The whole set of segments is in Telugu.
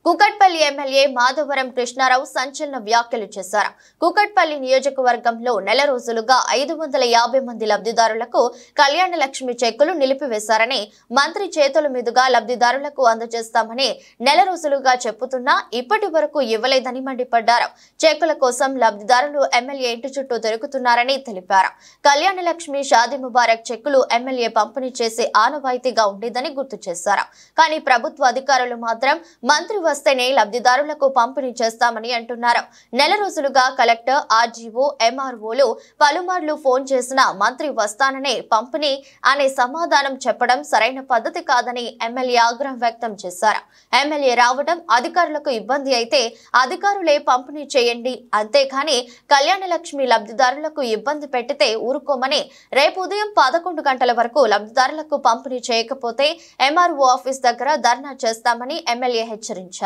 కూకట్పల్లి ఎమ్మెల్యే మాధవరం కృష్ణారావు సంచలన వ్యాఖ్యలు చేశారు. కూకట్పల్లి నియోజకవర్గంలో నెల రోజులుగా 550 మంది లబ్ధిదారులకు కళ్యాణ లక్ష్మి చెక్కులు నిలిపివేశారని, మంత్రి చేతుల మీదుగా లబ్ధిదారులకు అందజేస్తామని నెల రోజులుగా చెప్పుతున్నా ఇప్పటి వరకు ఇవ్వలేదని మండిపడ్డారు. చెక్కుల కోసం లబ్ధిదారులు ఎమ్మెల్యే ఇంటి చుట్టూ తిరుగుతున్నారని తెలిపారు. కళ్యాణ లక్ష్మి, షాదీ ముబారక్ చెక్కులు ఎమ్మెల్యే పంపిణీ చేసే ఆనవాయితీగా ఉండేదని గుర్తు చేశారు. కానీ ప్రభుత్వ అధికారులు మాత్రం మంత్రి వస్తేనే లబ్ధిదారులకు పంపిణీ చేస్తామని అంటున్నారు. నెల రోజులుగా కలెక్టర్, ఆర్జీఓ, ఎంఆర్ఓలు పలుమార్లు ఫోన్ చేసినా మంత్రి వస్తాననే పంపిణీ అనే సమాధానం చెప్పడం సరైన పద్ధతి కాదని ఎమ్మెల్యే ఆగ్రహం వ్యక్తం చేశారు. ఎమ్మెల్యే రావడం అధికారులకు ఇబ్బంది అయితే అధికారులే పంపిణీ చేయండి, అంతేకాని కళ్యాణ లక్ష్మి లబ్ధిదారులకు ఇబ్బంది పెట్టితే ఊరుకోమని, రేపు ఉదయం 11 గంటల వరకు లబ్ధిదారులకు పంపిణీ చేయకపోతే ఎంఆర్ఓ ఆఫీస్ దగ్గర ధర్నా చేస్తామని ఎమ్మెల్యే హెచ్చరించారు.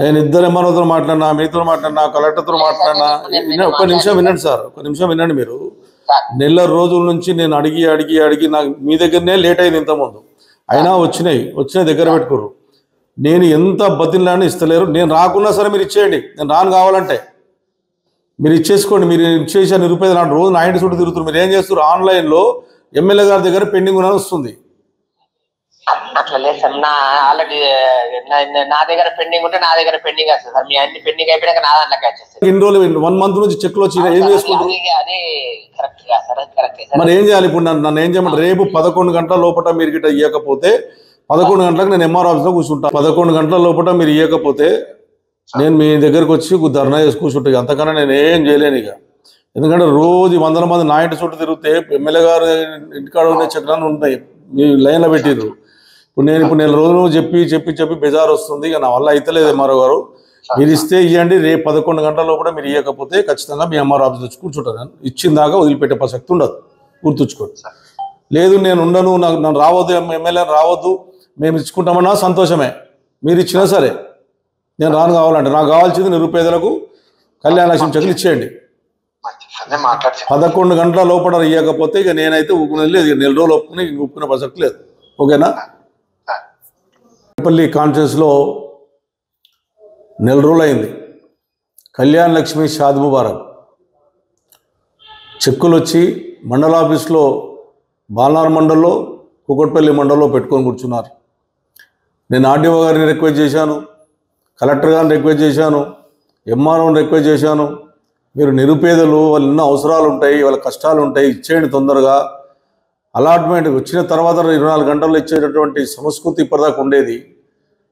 నేను ఇద్దరు ఎంఆర్ఓతో మాట్లాడినా, మీతో మాట్లాడినా, కలెక్టర్తో మాట్లాడినా. ఒక్క నిమిషం వినండి సార్, ఒక్క నిమిషం వినండి. మీరు నెల రోజుల నుంచి నేను అడిగి నాకు మీ దగ్గరనే లేట్ అయింది ఇంతకుముందు, అయినా వచ్చినాయి దగ్గర పెట్టుకోరు. నేను ఎంత బతిలాన్ని ఇస్తలేరు. నేను రాకున్నా సరే మీరు ఇచ్చేయండి, నేను రాను కావాలంటే మీరు ఇచ్చేసుకోండి. మీరు ఇచ్చేసా నిరుపేద నాడు రోజు నా ఇంటి చుట్టూ తిరుగుతున్నారు. మీరు ఏం చేస్తారు? ఆన్లైన్లో ఎమ్మెల్యే గారి దగ్గర పెండింగ్ అని వస్తుంది. అట్లా లేదు సార్, ఆల్రెడీ నా దగ్గర పెండింగ్ ఉంటే నా దగ్గర పెండింగ్ వస్తుంది సార్. మీ అన్ని పెండింగ్ అయిపోయాక నా దాంట్లోకి వచ్చేస్తుంది. ఇన్ని రోజులు 1 మంత్ నుంచి చెక్లు వచ్చి ఏం చేసుకుంటారు? అది కరెక్ట్ గా సార్, కరెక్ట్. మరి ఏం చేయాలి ఇప్పుడు? నన్ను ఏం చేయమంటే, రేపు 11 గంటల లోపల మీరు గిట్ట ఇవ్వకపోతే 11 గంటలకు నేను ఎంఆర్ ఆఫీస్లో కూర్చుంటా. 11 గంటల లోపల మీరు ఇవ్వకపోతే నేను మీ దగ్గరకు వచ్చి ధర్నా చేసి కూర్చుంటా. అంతకన్నా నేను ఏం చేయలేను ఇక. ఎందుకంటే రోజు 100 మంది నా ఇంటి చుట్టూ తిరిగితే ఎమ్మెల్యే గారు ఇంటికాడ ఉండే చక్రాన్ని ఉంటాయి, మీ లైన్లో పెట్టిర్రు. ఇప్పుడు నేను నెల రోజులు చెప్పి బెజార్ వస్తుంది. ఇక నా వల్ల అయితే లేదు. ఎంఆర్ఓ గారు మీరు ఇస్తే ఇవ్వండి, రేపు 11 గంటల లోపల మీరు ఇవ్వకపోతే ఖచ్చితంగా మీ ఎంఆర్ ఆఫీస్ వచ్చి కూర్చుంటాను. ఇచ్చిన దాకా వదిలిపెట్టే ప్రసక్తి ఉండదు, గుర్తుంచుకోండి. లేదు నేను ఉండను, నన్ను రావద్దు, ఎమ్మెల్యే రావద్దు, మేము ఇచ్చుకుంటామన్నా సంతోషమే. మీరు ఇచ్చినా సరే నేను రాను కావాలంటే, నాకు కావాల్సింది నిరుపేదలకు కళ్యాణ లక్ష్మి చెక్కులు ఇచ్చేయండి. 11 గంటల లోపల ఇవ్వకపోతే ఇక నేనైతే ఊపుకునేది లేదు. నెల రోజులు ఒప్పుకునే ప్రసక్తి లేదు. ఓకేనా? కూకట్పల్లి కాన్ఫరెన్స్లో నెల రోజులు అయింది. కళ్యాణ లక్ష్మి, షాదీ ముబారక్ చెక్కులు వచ్చి మండల ఆఫీస్లో బాలనార్ మండల్లో, కూకట్పల్లి మండల్లో పెట్టుకొని కూర్చున్నారు. నేను ఆర్డీఓ గారిని రిక్వెస్ట్ చేశాను, కలెక్టర్ గారిని రిక్వెస్ట్ చేశాను, ఎంఆర్ఓని రిక్వెస్ట్ చేశాను. మీరు నిరుపేదలు, వాళ్ళు ఎన్నో అవసరాలు ఉంటాయి, వాళ్ళ కష్టాలు ఉంటాయి, ఇచ్చేయండి తొందరగా. అలాట్మెంట్ వచ్చిన తర్వాత 24 గంటల్లో ఇచ్చేటటువంటి సంస్కృతి ఇప్పటిదాకా ఉండేది.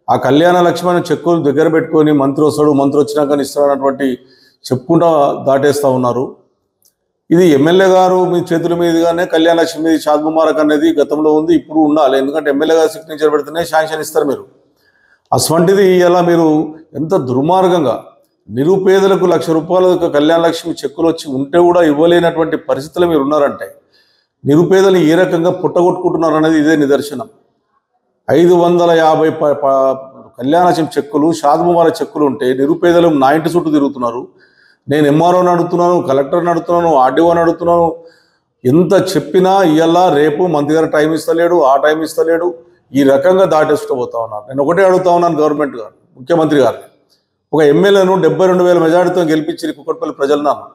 ఆ కళ్యాణ లక్ష్మి చెక్కులు దగ్గర పెట్టుకొని మంత్రి వస్తాడు, మంత్రి వచ్చినాక ఇస్తాడన్నటువంటి చెప్పుకుంటా దాటేస్తూ ఉన్నారు. ఇది ఎమ్మెల్యే గారు మీ చేతుల మీదుగానే కళ్యాణ లక్ష్మి, షాదీ ముబారక్ అనేది గతంలో ఉంది, ఇప్పుడు ఉండాలి. ఎందుకంటే ఎమ్మెల్యే గారు సిగ్నేచర్ పెడితేనే శాంక్షన్ ఇస్తారు మీరు. అటువంటిది ఇలా మీరు ఎంత దుర్మార్గంగా నిరుపేదలకు ₹1,00,000 కళ్యాణ లక్ష్మి చెక్కులు వచ్చి ఉంటే కూడా ఇవ్వలేనటువంటి పరిస్థితులు మీరు ఉన్నారంటే నిరుపేదలు ఏ రకంగా పుట్టగొట్టుకుంటున్నారు అనేది ఇదే నిదర్శనం. 550 కళ్యాణ లక్ష్మి చెక్కులు, షాదీ ముబారక్ చెక్కులు ఉంటే నిరుపేదలు నా ఇంటి చుట్టూ తిరుగుతున్నారు. నేను ఎంఆర్ఓని అడుగుతున్నాను, కలెక్టర్ని అడుగుతున్నాను, ఆర్డీఓని అడుగుతున్నాను. ఎంత చెప్పినా ఇవాళ రేపు మంత్రి గారు టైం ఇస్తలేడు, ఆ టైం ఇస్తలేడు. ఈ రకంగా దాటేస్తూ పోతా ఉన్నారు. నేను ఒకటే అడుగుతా ఉన్నాను గవర్నమెంట్ గారు, ముఖ్యమంత్రి గారిని. ఒక ఎమ్మెల్యేను 72,000 మెజార్టీతో గెలిపించి కూకట్పల్లి ప్రజలు నాకు,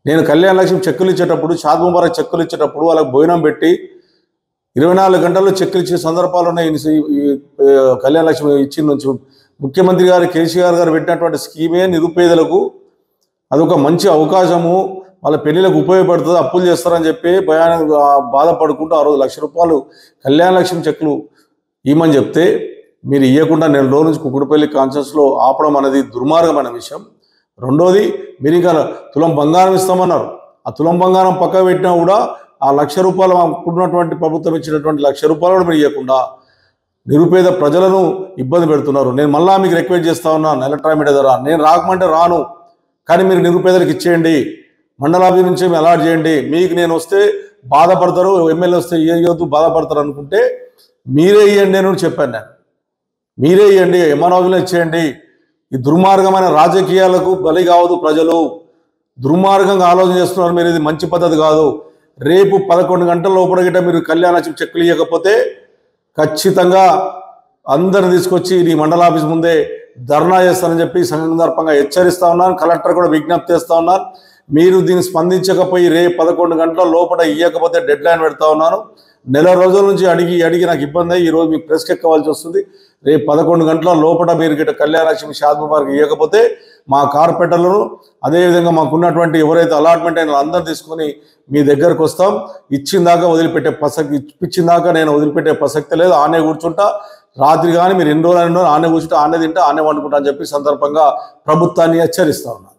నేను కళ్యాణ లక్ష్మి చెక్కులు ఇచ్చేటప్పుడు, షాదీ ముబారక్ చెక్కులు ఇచ్చేటప్పుడు వాళ్ళకి భోజనం పెట్టి 24 గంటల్లో చెక్కులు ఇచ్చే సందర్భాలు ఉన్నాయి. కళ్యాణ లక్ష్మి ఇచ్చిన నుంచి ముఖ్యమంత్రి గారు కేసీఆర్ గారు పెట్టినటువంటి స్కీమే నిరుపేదలకు అదొక మంచి అవకాశము, వాళ్ళ పెళ్లిలకు ఉపయోగపడుతుంది, అప్పులు చేస్తారని చెప్పి బాధపడుకుంటూ ఆ రోజు ₹1,00,000 కళ్యాణ లక్ష్మి చెక్కులు ఇవ్వమని చెప్తే మీరు ఇవ్వకుండా నెల రోజుల నుంచి కూకట్పల్లి కాన్ఫరెన్స్లో ఆపడం అనేది దుర్మార్గమైన విషయం. రెండోది, మీరు ఇంకా తులం బంగారం ఇస్తామన్నారు. ఆ తులం బంగారం పక్క పెట్టినా కూడా ఆ ₹1,00,000 అప్పుడున్నటువంటి ప్రభుత్వం ఇచ్చినటువంటి ₹1,00,000 కూడా మీరు ఇవ్వకుండా నిరుపేద ప్రజలను ఇబ్బంది పెడుతున్నారు. నేను మళ్ళా మీకు రిక్వెస్ట్ చేస్తా ఉన్నాను, ఎలక్ట్రానిక్ మీడియా ద్వారా, నేను రాకమంటే రాను, కానీ మీరు నిరుపేదలకు ఇచ్చేయండి, మండలాభి నుంచి అలాట్ చేయండి. మీకు నేను వస్తే బాధపడతారు, ఎమ్మెల్యే వస్తే ఇవ్వద్దు బాధపడతారు అనుకుంటే మీరే ఇవ్వండి అని చెప్పాను. నేను మీరే ఇవ్వండి, ఎంఆర్ఓలో ఇచ్చేయండి. ఈ దుర్మార్గమైన రాజకీయాలకు బలి కావద్దు ప్రజలు. దుర్మార్గంగా ఆలోచన చేస్తున్నారు మీరు, ఇది మంచి పద్ధతి కాదు. రేపు 11 గంటల లోపల గిట్ట మీరు కళ్యాణ లక్ష్మి చెక్కులు ఇవ్వకపోతే ఖచ్చితంగా అందరిని తీసుకొచ్చి నీ మండల ఆఫీస్ ముందే ధర్నా చేస్తానని చెప్పి సందర్భంగా హెచ్చరిస్తా ఉన్నాను. కలెక్టర్ కూడా విజ్ఞప్తి చేస్తా ఉన్నాను. మీరు దీన్ని స్పందించకపోయి రేపు 11 గంటల లోపల ఇవ్వకపోతే డెడ్ లైన్ పెడతా ఉన్నాను. నెల రోజుల నుంచి అడిగి నాకు ఇబ్బంది అయ్యి ఈరోజు మీకు ప్రెస్కి ఎక్కవలసి వస్తుంది. రేపు 11 గంటల లోపల మీరు గిట్ట కళ్యాణలక్ష్మి షాద్ ముబారక్ ఇవ్వకపోతే మా కార్పొరేటర్లను అదేవిధంగా మాకున్నటువంటి ఎవరైతే అలాట్మెంట్ అయిన అందరూ తీసుకొని మీ దగ్గరకు వస్తాం. ఇచ్చిందాకా నేను వదిలిపెట్టే ప్రసక్తి లేదు. ఆనే కూర్చుంటా. రాత్రి కానీ మీరు ఎన్ని రోజులు ఆనే కూర్చుంటా, ఆనే తింటా, ఆనే వండుకుంటా అని చెప్పి సందర్భంగా ప్రభుత్వాన్ని హెచ్చరిస్తా ఉన్నాను.